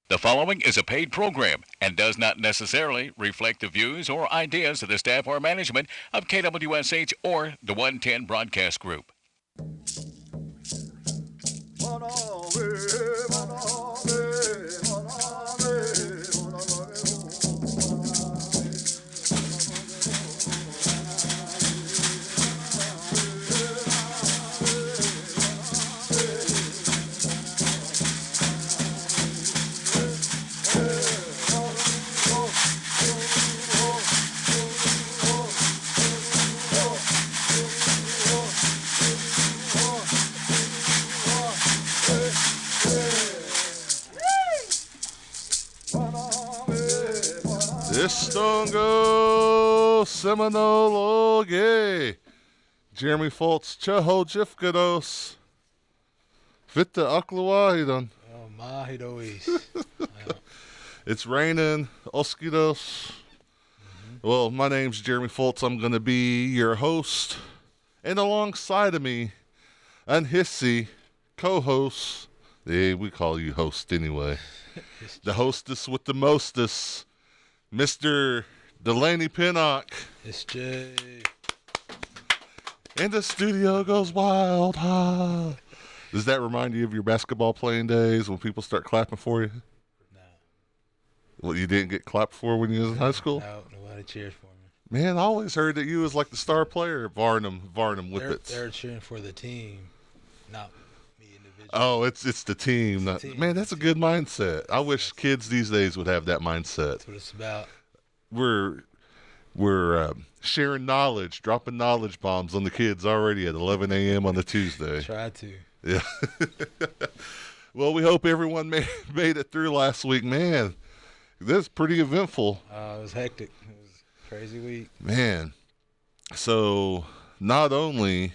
The following is a paid program and does not necessarily reflect the views or ideas of the staff or management of KWSH or the 110 Broadcast Group. Istongo Seminole Oge Jeremy Foltz Cheho Jifkados Fitta Akluahidon. Oh, Mahidois. It's raining, Oskidos. Well, my name's Jeremy Foltz. I'm going to be your host. And alongside of me, and Hissy, co-host. Yeah, we call you host anyway. The hostess with the mostest, Mr. Delaney Pinnock. It's Jay. And the studio goes wild. Ah. Does that remind you of your basketball playing days when people start clapping for you? No. Well, you didn't get clapped for when you was in high school? No, nobody cheers for me. Man, I always heard that you was like the star player at Varnum Whippets. They're cheering for the team, not me individually. Oh, it's the team. It's the team. Man, that's a good mindset. I wish kids these days would have that mindset. That's what it's about. We're sharing knowledge, dropping knowledge bombs on the kids already at 11 a.m. on a Tuesday. Try to. Yeah. Well, we hope everyone made it through last week. Man, this is pretty eventful. It was hectic. It was a crazy week. Man. So not only,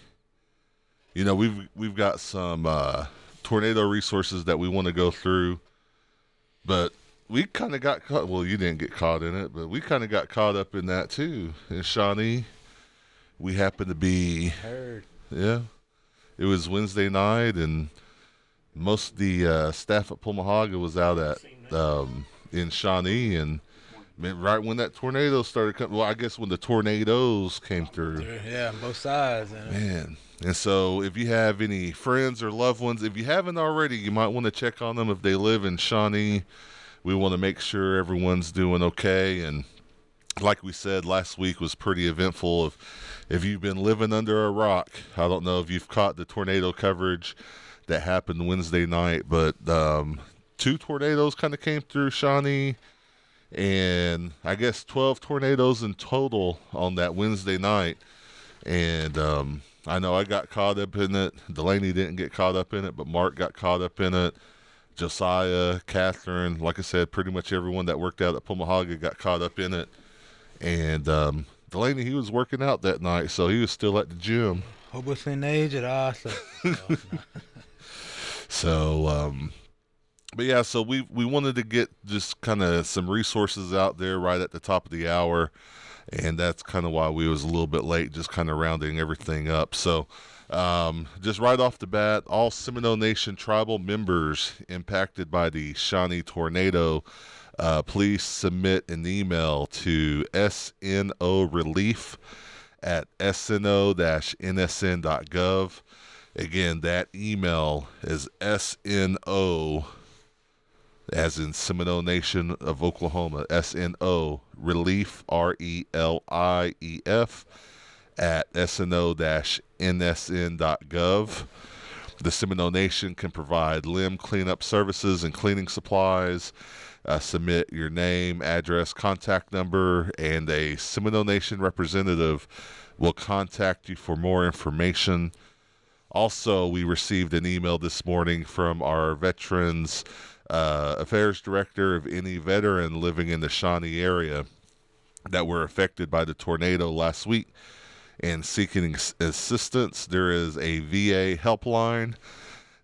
we've got some tornado resources that we want to go through, but we kind of got caught. Well, you didn't get caught in it, but we kind of got caught up in that too. In Shawnee, we happened to be. Heard. Yeah. It was Wednesday night, and most of the staff at Pumahaga was out at in Shawnee, and right when that tornado started coming, well, I guess when the tornadoes came through. Yeah, on both sides. Man. And so if you have any friends or loved ones, if you haven't already, you might want to check on them if they live in Shawnee. We want to make sure everyone's doing okay. And like we said, last week was pretty eventful. If you've been living under a rock, I don't know if you've caught the tornado coverage that happened Wednesday night, but 2 tornadoes kind of came through Shawnee, and I guess 12 tornadoes in total on that Wednesday night. And I know I got caught up in it. Delaney didn't get caught up in it, but Mark got caught up in it. Josiah, Catherine, like I said, pretty much everyone that worked out at Pumahaga got caught up in it. And Delaney, he was working out that night, so he was still at the gym. So, but yeah, so we wanted to get just kind of some resources out there right at the top of the hour, and that's kind of why we was a little bit late, just kind of rounding everything up. So, just right off the bat, all Seminole Nation tribal members impacted by the Shawnee tornado, please submit an email to snorelief@sno-nsn.gov. Again, that email is SNO, as in Seminole Nation of Oklahoma, SNO relief, RELIEF, at sno-nsn.gov. The Seminole Nation can provide limb cleanup services and cleaning supplies. Submit your name, address, contact number, and a Seminole Nation representative will contact you for more information. Also, we received an email this morning from our Veterans Affairs Director of any veteran living in the Shawnee area that were affected by the tornado last week and seeking assistance. There is a VA helpline.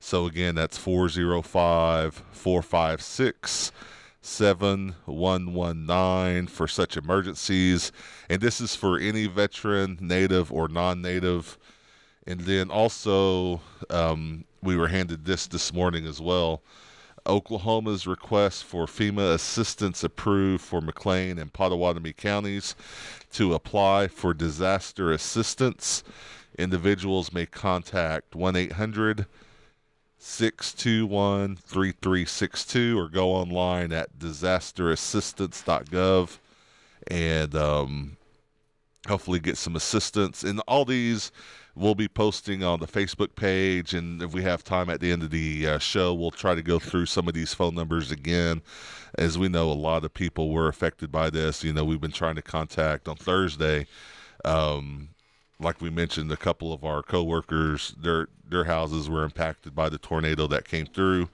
So again, that's 405-456-7119 for such emergencies. And this is for any veteran, native or non-native. And then also, we were handed this morning as well. Oklahoma's request for FEMA assistance approved for McLean and Pottawatomie counties to apply for disaster assistance. Individuals may contact 1-800-621-3362 or go online at disasterassistance.gov and hopefully get some assistance. And all these we'll be posting on the Facebook page, and if we have time at the end of the show, we'll try to go through some of these phone numbers again. As we know, a lot of people were affected by this. You know, we've been trying to contact on Thursday. Like we mentioned, a couple of our coworkers, their houses were impacted by the tornado that came through,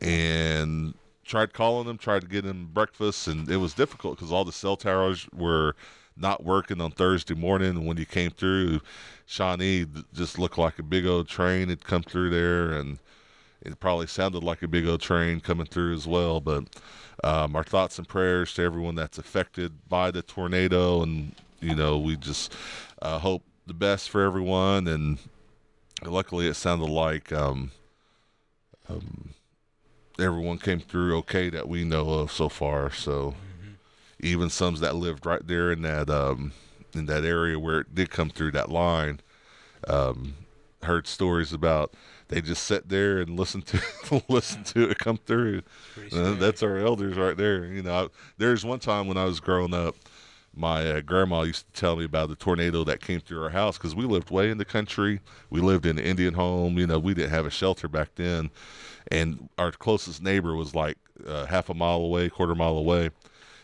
and tried calling them, tried to get them breakfast, and it was difficult because all the cell towers were not working on Thursday morning. When you came through, Shawnee just looked like a big old train had come through there, and it probably sounded like a big old train coming through as well. But our thoughts and prayers to everyone that's affected by the tornado, and you know, we just hope the best for everyone. And luckily it sounded like everyone came through okay that we know of so far. So even some that lived right there in that area where it did come through that line, heard stories about they just sat there and listened to it come through. That's our elders right there. You know, there's one time when I was growing up, my grandma used to tell me about the tornado that came through our house because we lived way in the country. We lived in an Indian home. You know, we didn't have a shelter back then, and our closest neighbor was like half a mile away, quarter mile away.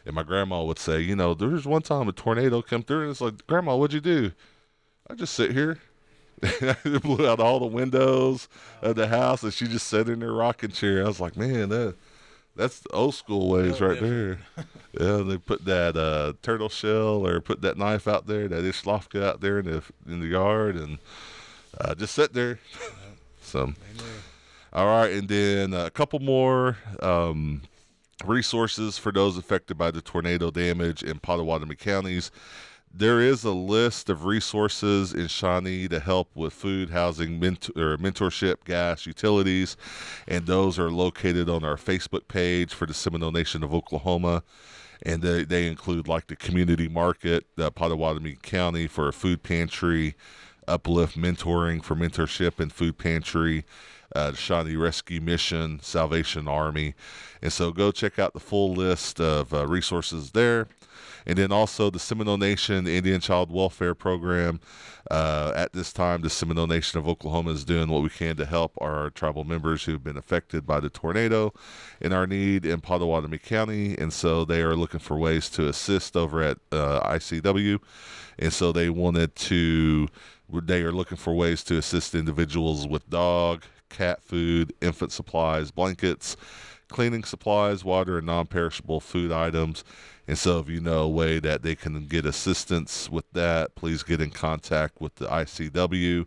And my grandma would say, you know, there was one time a tornado come through, and it's like, Grandma, what'd you do? I just sit here. It blew out all the windows of the house, and she just sat in her rocking chair. I was like, man, that's the old school ways right there. Yeah, they put that turtle shell or put that knife out there, that ishlavka out there in the yard, and just sit there. So, all right, and then a couple more resources for those affected by the tornado damage in Pottawatomie counties. There is a list of resources in Shawnee to help with food, housing, mentorship, gas, utilities, and those are located on our Facebook page for the Seminole Nation of Oklahoma. And they include like the community market, Pottawatomie County for a food pantry, Uplift Mentoring for mentorship and food pantry, Shawnee Rescue Mission, Salvation Army. And so go check out the full list of resources there. And then also the Seminole Nation Indian Child Welfare Program. At this time, the Seminole Nation of Oklahoma is doing what we can to help our tribal members who've been affected by the tornado in our need in Pottawatomie County. And so they are looking for ways to assist over at ICW. And so they are looking for ways to assist individuals with dog, cat food, infant supplies, blankets, cleaning supplies, water, and non-perishable food items. And so if you know a way that they can get assistance with that, please get in contact with the ICW.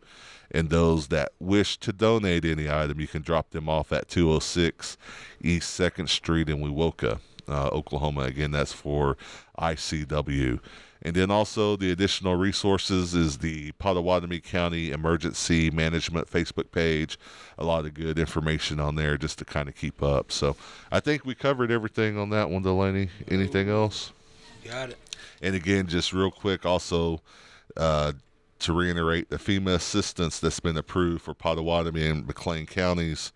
And those that wish to donate any item, you can drop them off at 206 East 2nd Street in Wewoka, Oklahoma. Again, that's for ICW. And then also the additional resources is the Pottawatomie County Emergency Management Facebook page. A lot of good information on there just to kind of keep up. So I think we covered everything on that one, Delaney. Anything else? Got it. And again, just real quick, also to reiterate, the FEMA assistance that's been approved for Pottawatomie and McLean counties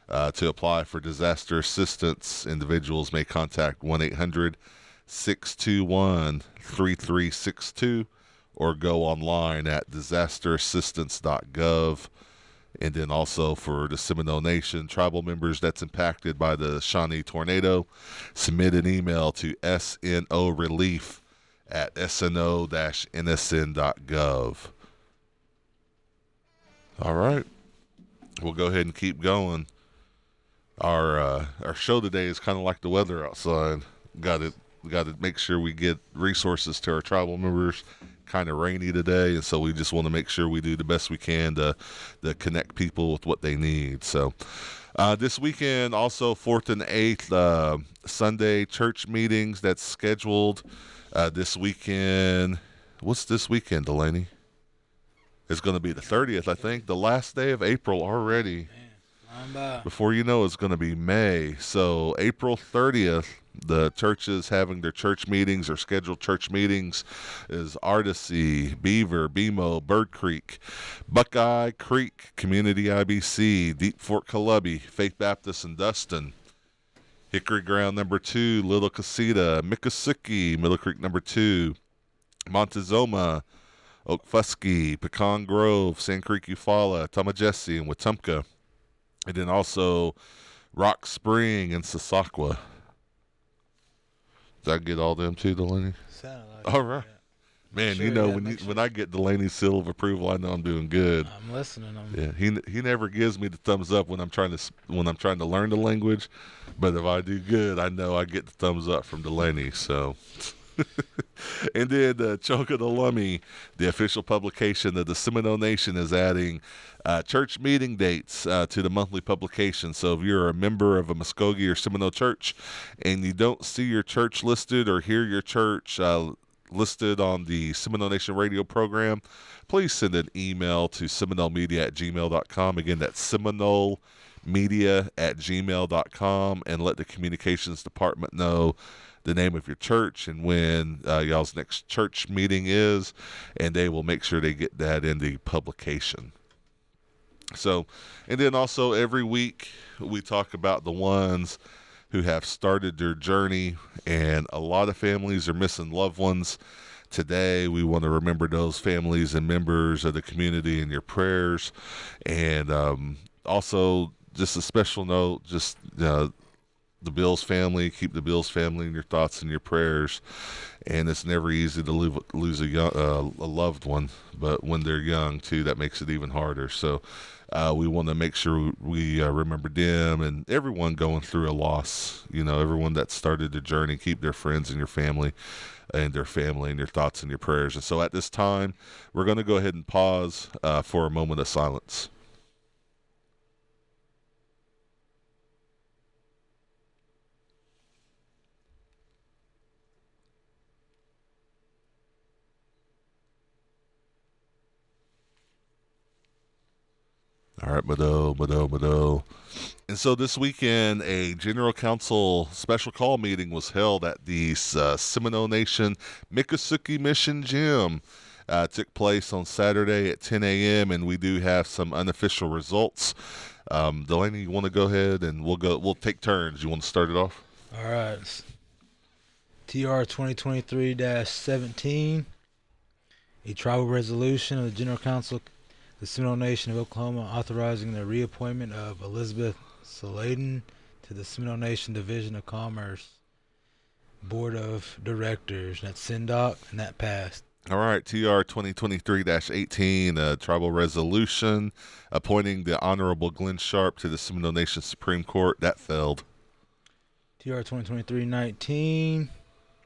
to apply for disaster assistance, individuals may contact 1-800-621-3362 or go online at disasterassistance.gov. And then also for the Seminole Nation tribal members that's impacted by the Shawnee tornado, submit an email to snorelief@sno-nsn.gov. All right, we'll go ahead and keep going. Our show today is kind of like the weather outside. Got to make sure we get resources to our tribal members. Kind of rainy today, and so we just want to make sure we do the best we can to connect people with what they need. So this weekend, also 4th and 8th Sunday church meetings that's scheduled this weekend. What's this weekend, Delaney? It's going to be the 30th, I think, the last day of April already. Man, I'm by. Before you know, it's going to be May. So April 30th, the churches having their church meetings or scheduled church meetings is Artisy, Beaver, BMO, Bird Creek, Buckeye Creek, Community IBC, Deep Fork Columbia, Faith Baptist and Dustin, Hickory Ground number 2, Little Casita, Miccosukee, Middle Creek number 2, Montezuma, Okfuskee, Pecan Grove, Sand Creek, Eufaula, Tomajesse, and Wetumpka. And then also Rock Spring and Sasakwa. Did I get all them too, Delaney? Sounded like All it, right. yeah. Man, Sure, you know, yeah, when make sure. when I get Delaney's seal of approval, I know I'm doing good. I'm listening. Yeah, he never gives me the thumbs up when I'm trying to learn the language, but if I do good, I know I get the thumbs up from Delaney. So, and then Choke of the Lummi, the official publication of the Seminole Nation, is adding church meeting dates to the monthly publication. So if you're a member of a Muskogee or Seminole church, and you don't see your church listed or hear your church listed on the Seminole Nation radio program, please send an email to seminolemedia@gmail.com. Again, that's seminolemedia@gmail.com, and let the communications department know the name of your church and when y'all's next church meeting is, and they will make sure they get that in the publication. So, and then also every week we talk about the ones who have started their journey, and a lot of families are missing loved ones. Today, we want to remember those families and members of the community in your prayers. And also, just a special note, just the Bills family, keep the Bills family in your thoughts and your prayers. And it's never easy to lose a loved one, but when they're young, too, that makes it even harder. So we want to make sure we remember them and everyone going through a loss. You know, everyone that started the journey, keep their friends and your family and their thoughts and your prayers. And so at this time, we're going to go ahead and pause for a moment of silence. All right, Mado. And so this weekend, a General Council special call meeting was held at the Seminole Nation Miccosukee Mission Gym. Took place on Saturday at 10 a.m., and we do have some unofficial results. Delaney, you want to go ahead, and we'll take turns. You want to start it off? All right. TR 2023-17, a tribal resolution of the General Council, the Seminole Nation of Oklahoma, authorizing the reappointment of Elizabeth Saladen to the Seminole Nation Division of Commerce Board of Directors. That's SINDOC, and that passed. All right, TR 2023-18, a tribal resolution appointing the Honorable Glenn Sharp to the Seminole Nation Supreme Court. That failed. TR 2023-19,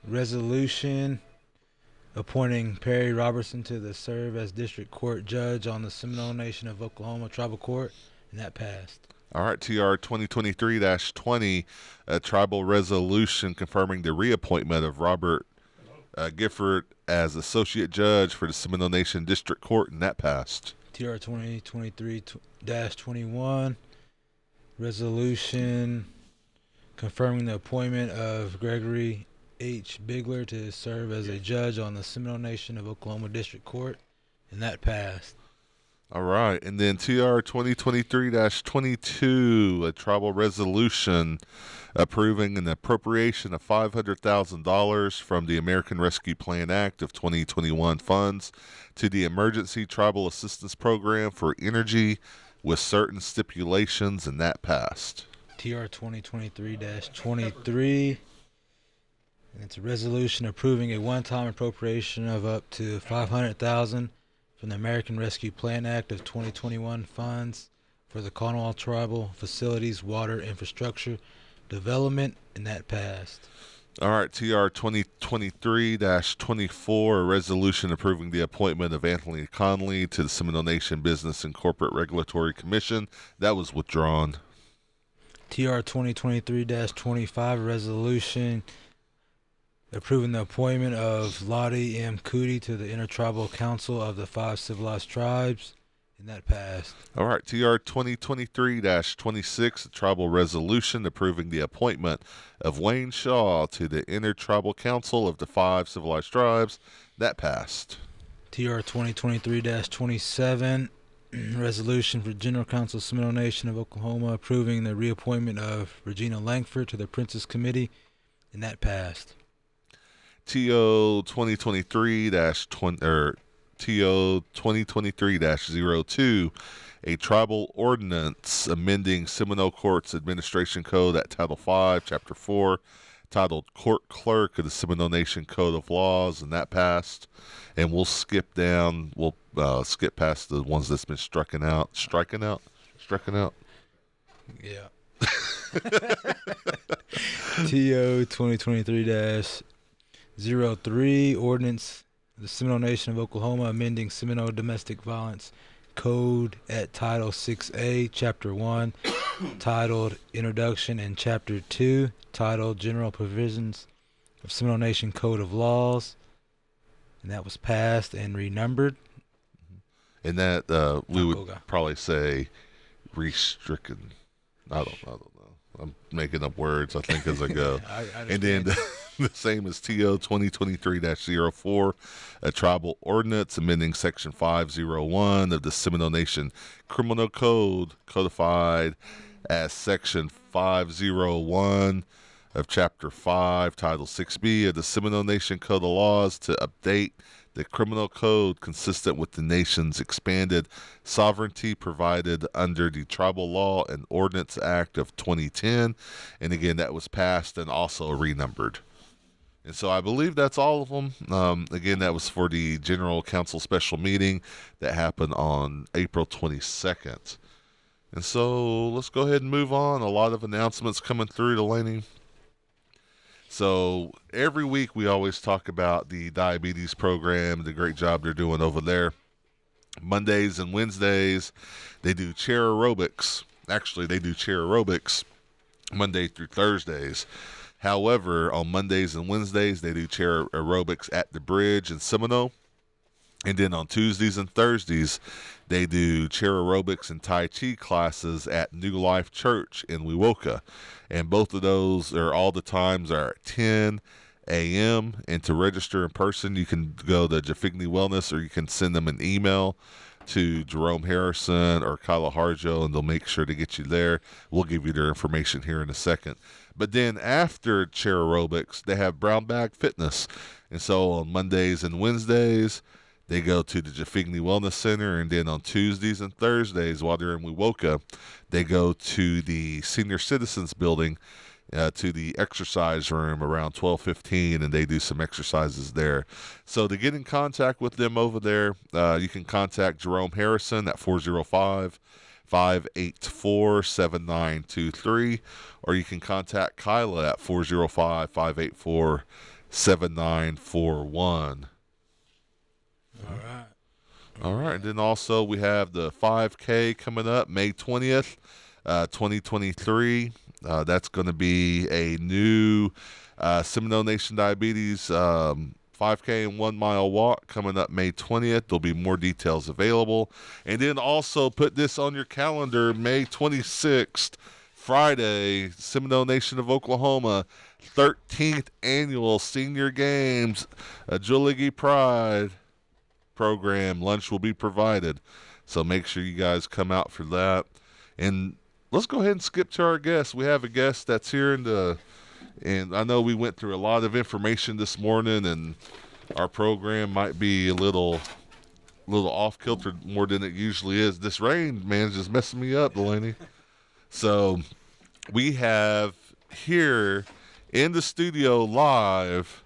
resolution appointing Perry Robertson to serve as District Court Judge on the Seminole Nation of Oklahoma Tribal Court, and that passed. All right, TR 2023-20, a tribal resolution confirming the reappointment of Robert Gifford as Associate Judge for the Seminole Nation District Court, and that passed. TR 2023-21, resolution confirming the appointment of Gregory H. Bigler to serve as a judge on the Seminole Nation of Oklahoma District Court, and that passed. All right, and then TR 2023-22, a tribal resolution approving an appropriation of $500,000 from the American Rescue Plan Act of 2021 funds to the Emergency Tribal Assistance Program for Energy with certain stipulations, and that passed. TR 2023-23, and it's a resolution approving a one-time appropriation of up to $500,000 from the American Rescue Plan Act of 2021 funds for the Cornwall Tribal Facilities Water Infrastructure Development, and that passed. All right, TR 2023-24, a resolution approving the appointment of Anthony Conley to the Seminole Nation Business and Corporate Regulatory Commission. That was withdrawn. TR 2023-25, resolution approving the appointment of Lottie M. Cootie to the Intertribal Council of the Five Civilized Tribes, and that passed. All right, TR 2023-26, a tribal resolution approving the appointment of Wayne Shaw to the Intertribal Council of the 5 Civilized Tribes. That passed. TR 2023-27, resolution for General Council Seminole Nation of Oklahoma approving the reappointment of Regina Langford to the Princess Committee, and that passed. TO 2023-02, a tribal ordinance amending Seminole Courts Administration Code at Title 5, Chapter 4, titled Court Clerk of the Seminole Nation Code of Laws, and that passed. And we'll skip down. We'll skip past the ones that's been stricken out. Yeah. TO 2023-03, ordinance of the Seminole Nation of Oklahoma amending Seminole Domestic Violence Code at Title 6A, Chapter 1, titled Introduction, and Chapter 2, titled General Provisions of Seminole Nation Code of Laws. And that was passed and renumbered. And that we would probably say restricted. I don't know. I'm making up words, I think, as I go. And then the same as TO 2023-04, a tribal ordinance amending Section 501 of the Seminole Nation Criminal Code, codified as Section 501 of Chapter 5, Title 6B of the Seminole Nation Code of Laws to update the criminal code consistent with the nation's expanded sovereignty provided under the Tribal Law and Ordinance Act of 2010. And again, that was passed and also renumbered. And so I believe that's all of them. Again, that was for the General Council special meeting that happened on April 22nd. And so let's go ahead and move on. A lot of announcements coming through, Delaney. So every week we always talk about the diabetes program, the great job they're doing over there. Mondays and Wednesdays, they do chair aerobics. Actually, they do chair aerobics Monday through Thursdays. However, on Mondays and Wednesdays, they do chair aerobics at the bridge in Seminole. And then on Tuesdays and Thursdays, they do chair aerobics and Tai Chi classes at New Life Church in Wewoka. And both of those all the times are at 10 a.m. And to register in person, you can go to Jafigny Wellness, or you can send them an email to Jerome Harrison or Kyla Harjo, and they'll make sure to get you there. We'll give you their information here in a second. But then after chair aerobics, they have brown bag fitness. And so on Mondays and Wednesdays, they go to the Jafigny Wellness Center, and then on Tuesdays and Thursdays, while they're in Wewoka, they go to the Senior Citizens Building, to the exercise room around 12:15, and they do some exercises there. So to get in contact with them over there, you can contact Jerome Harrison at 405-584-7923, or you can contact Kyla at 405-584-7941. All right. And then also we have the 5K coming up May 20th, 2023. That's going to be a new Seminole Nation Diabetes 5K and 1 mile walk coming up May 20th. There'll be more details available. And then also put this on your calendar, May 26th, Friday, Seminole Nation of Oklahoma, 13th Annual Senior Games, Agility Pride program. Lunch will be provided, so make sure you guys come out for that. And let's go ahead and skip to our guest. We have a guest that's here and I know we went through a lot of information this morning, and our program might be a little off kilter more than it usually is. This rain, man, is just messing me up, Delaney. So we have here in the studio live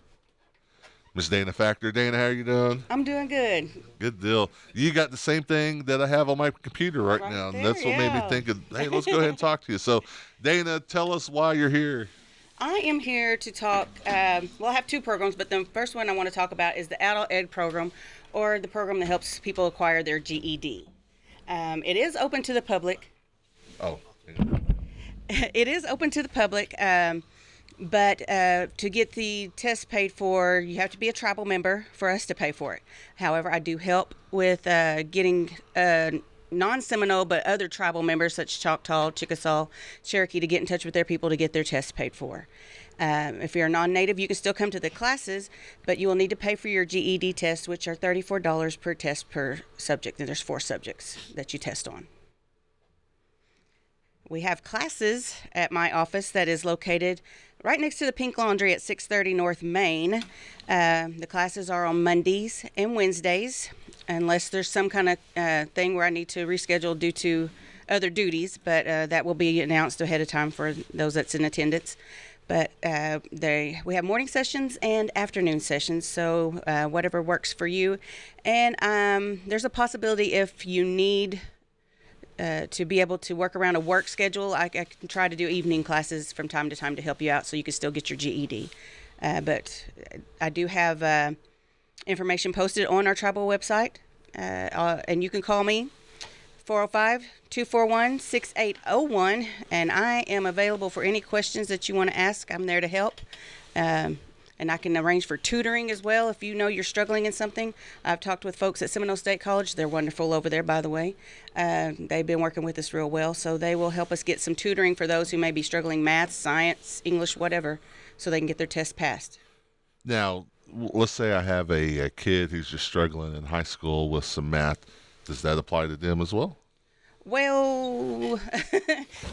Miss Dana Factor. Dana, how are you doing? I'm doing good. Good deal. You got the same thing that I have on my computer right now. There, and that's what made me think of, hey, let's go ahead and talk to you. So, Dana, tell us why you're here. I am here to talk, I have two programs, but the first one I want to talk about is the Adult Ed program, or the program that helps people acquire their GED. It is open to the public. Oh. It is open to the public. But to get the test paid for, you have to be a tribal member for us to pay for it. However, I do help with getting non-Seminole but other tribal members such as Choctaw, Chickasaw, Cherokee to get in touch with their people to get their tests paid for. If you're a non-native, you can still come to the classes, but you will need to pay for your GED test, which are $34 per test per subject, and there's 4 subjects that you test on. We have classes at my office that is located right next to the Pink Laundry at 630 North Main. The classes are on Mondays and Wednesdays, unless there's some kind of thing where I need to reschedule due to other duties, but that will be announced ahead of time for those that's in attendance. But we have morning sessions and afternoon sessions, so whatever works for you. And there's a possibility if you need to be able to work around a work schedule, I can try to do evening classes from time to time to help you out so you can still get your GED. But I do have information posted on our tribal website, and you can call me 405-241-6801, and I am available for any questions that you want to ask. I'm there to help. And I can arrange for tutoring as well if you know you're struggling in something. I've talked with folks at Seminole State College. They're wonderful over there, by the way. They've been working with us real well, so they will help us get some tutoring for those who may be struggling math, science, English, whatever, so they can get their test passed. Now, let's say I have a kid who's just struggling in high school with some math. Does that apply to them as well? Well,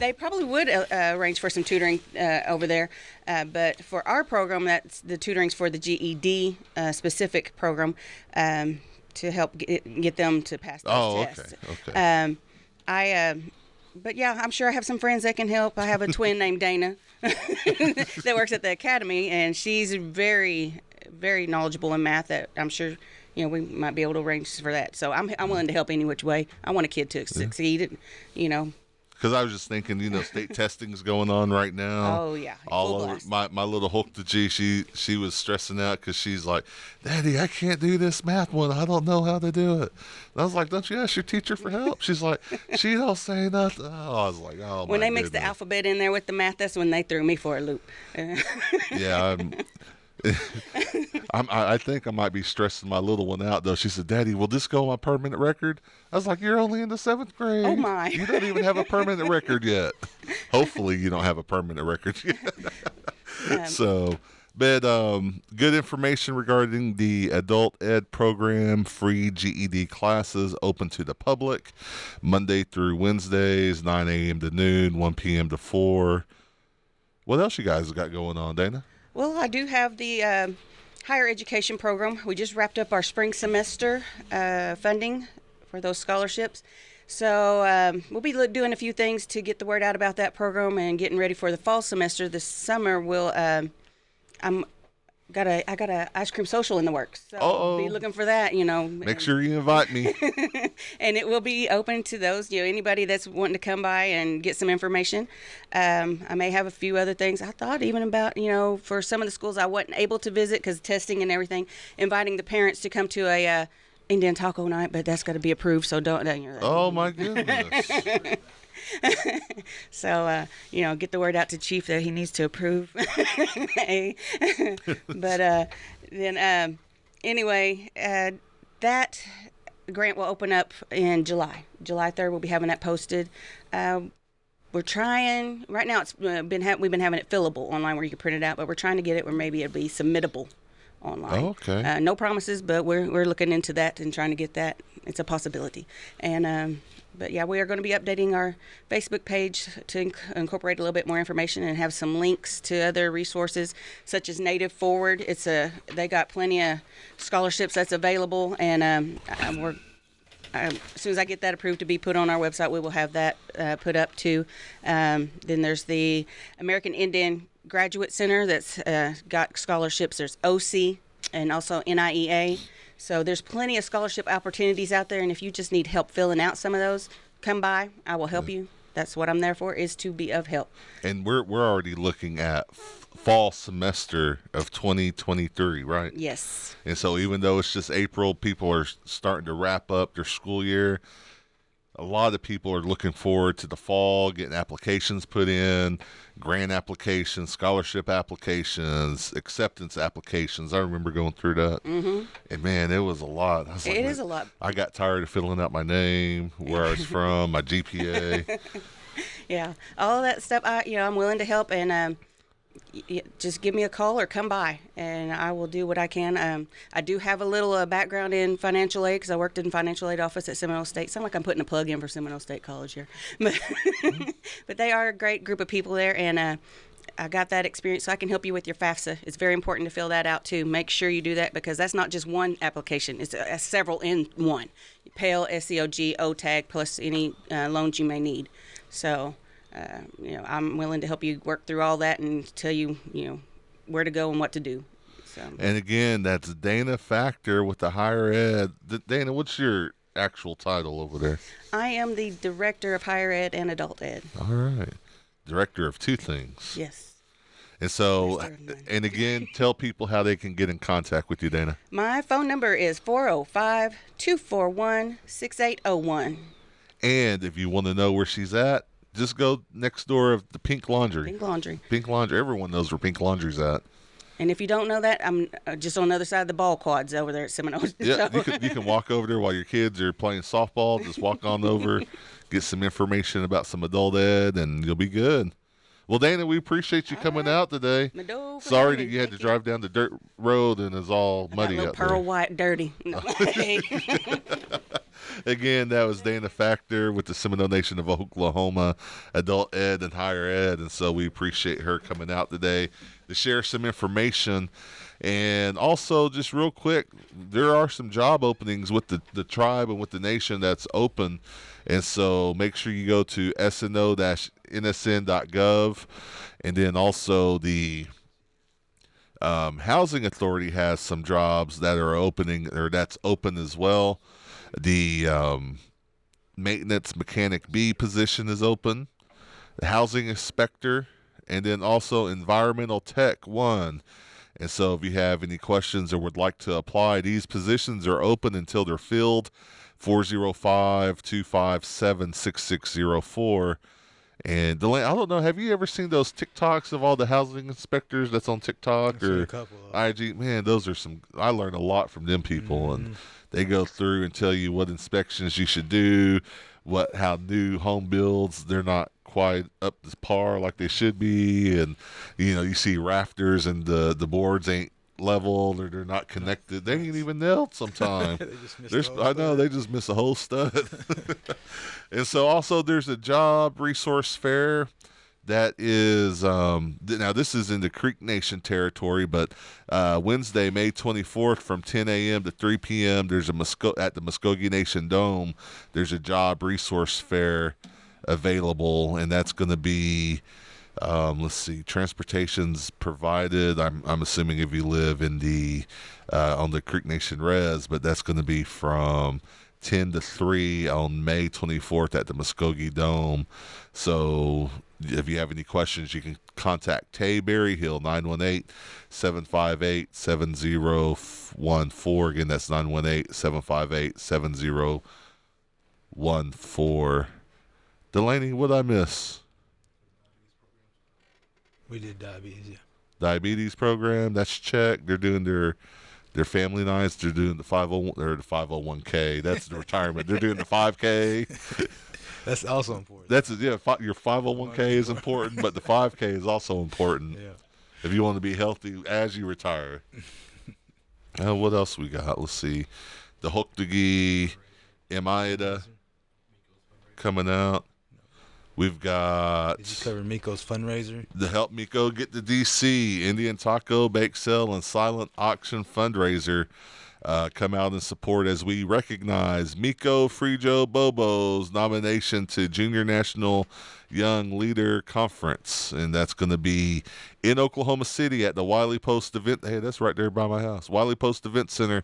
they probably would arrange for some tutoring over there, but for our program, that's the tutoring's for the GED specific program to help get them to pass those tests. Okay. But yeah, I'm sure I have some friends that can help. I have a twin named Dana that works at the academy, and she's very, very knowledgeable in math. That I'm sure. We might be able to arrange for that. So I'm willing to help any which way. I want a kid to succeed, Because I was just thinking, state testing is going on right now. Oh, yeah. All over. My little Hulk the G, she was stressing out because she's like, Daddy, I can't do this math one. I don't know how to do it. And I was like, don't you ask your teacher for help? She's like, she don't say nothing. Oh, I was like, oh, my When they goodness. mixed the alphabet in there with the math, that's when they threw me for a loop. Yeah, I think I might be stressing my little one out, though. She said, Daddy, will this go on my permanent record? I was like, you're only in the 7th grade. Oh, my. You don't even have a permanent record yet. Hopefully you don't have a permanent record yet. But good information regarding the adult ed program, free GED classes open to the public, Monday through Wednesdays, 9 a.m. to noon, 1 p.m. to 4. What else you guys got going on, Dana? Well, I do have the higher education program. We just wrapped up our spring semester funding for those scholarships. So we'll be doing a few things to get the word out about that program and getting ready for the fall semester. This summer, I got a ice cream social in the works, so I'll be looking for that. Make sure you invite me. And it will be open to those, anybody that's wanting to come by and get some information. I may have a few other things. I thought even about, for some of the schools I wasn't able to visit because testing and everything, inviting the parents to come to a Indian taco night, but that's got to be approved. So don't. Oh my goodness. So, get the word out to Chief that he needs to approve. But then, anyway, that grant will open up in July. July 3rd, we'll be having that posted. We're trying, right now we've been having it fillable online where you can print it out, but we're trying to get it where maybe it'll be submittable online. Okay. No promises, but we're looking into that and trying to get that. It's a possibility. And, but yeah, we are going to be updating our Facebook page to incorporate a little bit more information and have some links to other resources such as Native Forward. They got plenty of scholarships that's available, and as soon as I get that approved to be put on our website, we will have that put up too. Then there's the American Indian Graduate Center that's got scholarships. There's OC and also NIEA. So there's plenty of scholarship opportunities out there, and if you just need help filling out some of those, come by. I will help you. That's what I'm there for, is to be of help. And we're already looking at fall semester of 2023, right? Yes. And so even though it's just April, people are starting to wrap up their school year. a lot of people are looking forward to the fall, getting applications put in, grant applications, scholarship applications, acceptance applications. I remember going through that. And man, it was a lot. I was like, It man, is a lot. I got tired of filling out my name, where I was from, my GPA. Yeah, all of that stuff. I'm willing to help, and just give me a call or come by, and I will do what I can. I do have a little background in financial aid because I worked in financial aid office at Seminole State. Sound like I'm putting a plug in for Seminole State College here, but but they are a great group of people there, and I got that experience, so I can help you with your FAFSA. It's very important to fill that out too. Make sure you do that because that's not just one application; it's several in one. Pell, SCOG, OTAG, plus any loans you may need. So. I'm willing to help you work through all that and tell you, where to go and what to do. So. And again, that's Dana Factor with the higher ed. Dana, what's your actual title over there? I am the Director of Higher Ed and Adult Ed. All right. Director of two things. Yes. And so, and again, tell people how they can get in contact with you, Dana. My phone number is 405-241-6801. And if you want to know where she's at, just go next door of the Pink Laundry. Pink Laundry. Pink Laundry. Everyone knows where Pink Laundry's at. And if you don't know that, I'm just on the other side of the ball quads over there at Seminole. Yeah, So. you can walk over there while your kids are playing softball. Just walk on over, get some information about some adult ed, and you'll be good. Well, Dana, we appreciate you coming out today. Sorry that you had to drive down the dirt road and it's all muddy out there. Pearl white dirty. No. Again, that was Dana Factor with the Seminole Nation of Oklahoma Adult Ed and Higher Ed, and so we appreciate her coming out today to share some information. And also, just real quick, there are some job openings with the tribe and with the nation that's open, and so make sure you go to sno-nsn.gov, and then also the Housing Authority has some jobs that are opening, or that's open as well. The maintenance mechanic B position is open, the housing inspector, and then also environmental tech 1. And so if you have any questions or would like to apply, these positions are open until they're filled. 405-257-6604. And Delaney, I don't know, have you ever seen those TikToks of all the housing inspectors that's on TikTok or IG? Man, those are some, I learned a lot from them people. And they go through and tell you what inspections you should do, how new home builds, they're not quite up to par like they should be. And, you see rafters and the boards ain't level, or they're not connected. They ain't even nailed sometimes. They just miss a whole stud. And so also there's a job resource fair that is now this is in the Creek Nation territory, but Wednesday, May 24th from 10 a.m. to 3 p.m. there's at the Muskogee Nation Dome, there's a job resource fair available, and that's going to be let's see, transportation's provided. I'm assuming if you live in the on the Creek Nation Res, but that's going to be from 10 to 3 on May 24th at the Muskogee Dome. So if you have any questions, you can contact Tay Berryhill, 918-758-7014. Again, that's 918-758-7014. Delaney, what did I miss? We did diabetes, yeah. Diabetes program, that's checked. They're doing their family nights. They're doing the 501k. That's the retirement. They're doing the 5K. That's also important. Your 501k is important, but the 5K is also important. Yeah. If you want to be healthy as you retire. What else we got? Let's see. The Hoktagi Imaida coming out. We've got... Did you cover Miko's fundraiser? The Help Miko Get to DC, Indian Taco, Bake Sale, and Silent Auction fundraiser come out in support as we recognize Miko Frijo Bobo's nomination to Junior National Young Leader Conference. And that's going to be in Oklahoma City at the Wiley Post Event. Hey, that's right there by my house. Wiley Post Event Center,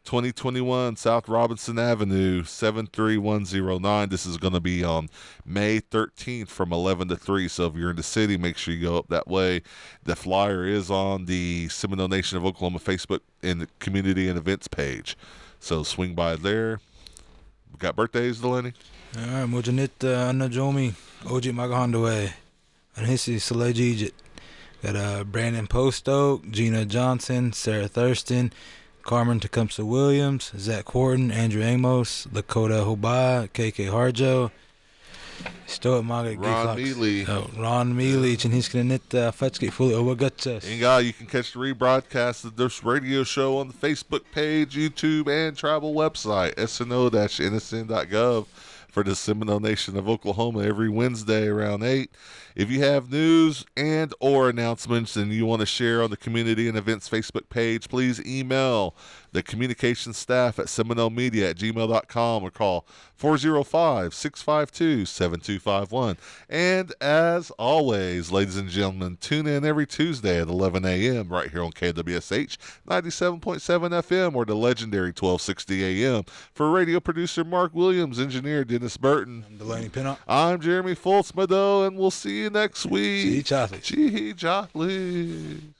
2021 South Robinson Avenue, 73109. This is going to be on May 13th from 11 to 3. So if you're in the city, make sure you go up that way. The flyer is on the Seminole Nation of Oklahoma Facebook in the community and events page. So swing by there. Got birthdays, Delaney? All right, Mujanit Anajomi, Oji Magahandawe, Anhisi Salejijit. Got Brandon Postoke, Gina Johnson, Sarah Thurston, Carmen Tecumseh Williams, Zach Horton, Andrew Amos, Lakota Hobah, KK Harjo, Stoet Maga Ron Mealy. Ron Mealy, Chinhiskinit Fatski Fully Owagachas. And you can catch the rebroadcast of this radio show on the Facebook page, YouTube, and travel website, sno-nsn.gov for the Seminole Nation of Oklahoma every Wednesday around 8. If you have news and or announcements and you want to share on the Community and Events Facebook page, please email the communications staff at seminolemedia@gmail.com or call 405-652-7251. And as always, ladies and gentlemen, tune in every Tuesday at 11 a.m. right here on KWSH 97.7 FM or the legendary 1260 a.m. For radio producer Mark Williams, engineer Dennis Burton, I'm Delaney Pinnock. I'm Jeremy Foltzmado, and we'll see you next week. See you, Charlie. Gee, Charlie.